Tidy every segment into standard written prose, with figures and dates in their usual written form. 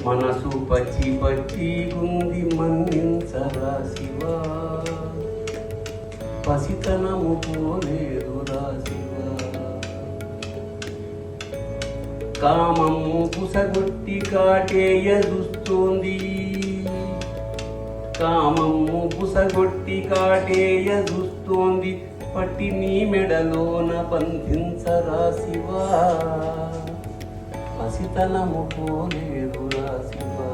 మనసు పచ్చి పచ్చి గుంది మన్నించరా శివా, పసితనము పోలేదురా శివా. కామము పుసగొట్టి కాటేయ చూస్తోంది, కామము పుసగొట్టి కాటేయ చూస్తోంది, పట్టి నీ మెడలోన బంధించరా శివా, పసితనము పోలేదురా శివా.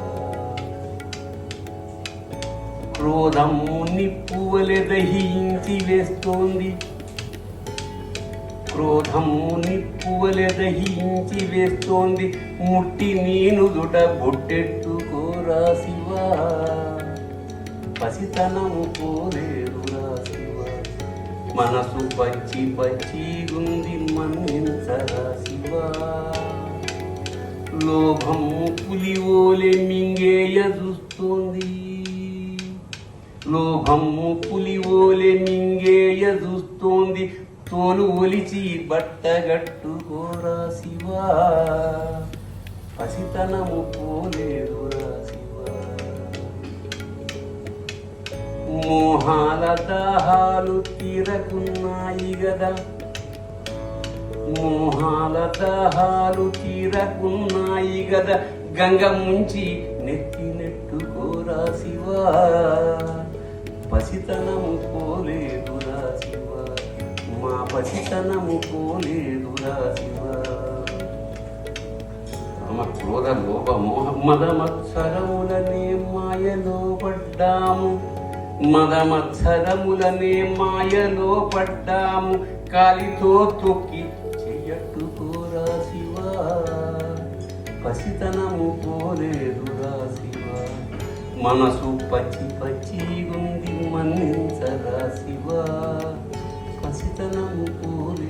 క్రోధము నిప్పువలె దహించి వేస్తోంది, క్రోధము నిప్పువలె దహించి వేస్తోంది, ముట్టి నీనుదుట బొట్టెట్టుకోరా శివా, పసితనము పోలేదురా శివా. మనసు పచ్చి పచ్చి గుంది మన్నించరా శివా, లోభము పులివోలె మింగేయ చూస్తోంది, లోభము పులివోలె మింగేయ చూస్తోంది, తోలు ఒలిచి బట్టగట్టుకోరా శివా, పసితనము పోలేదురా శివా. మోహాల దాహాలు తీరకున్నాయి గదా, మోహాల దాహాలు తీరకున్నాయి గదా, గంగ ముంచి నెత్తినెట్టుకోరా శివా, పసితనము పోలేదురా శివా, మా పసితనము పోలేదురా శివా. క్రోధ లోభ మోహ మదమత్సరములనే మాయలో పడ్డాము, మదమత్సరములనే మాయలో పడ్డాము, కాలితో తొక్కి చెయ్యట్టుకోరా శివా, పసితనము పోలేదురా శివా. మనసు పచ్చి పచ్చి గుంది మన్నించరా శివా, పసితనము పోలే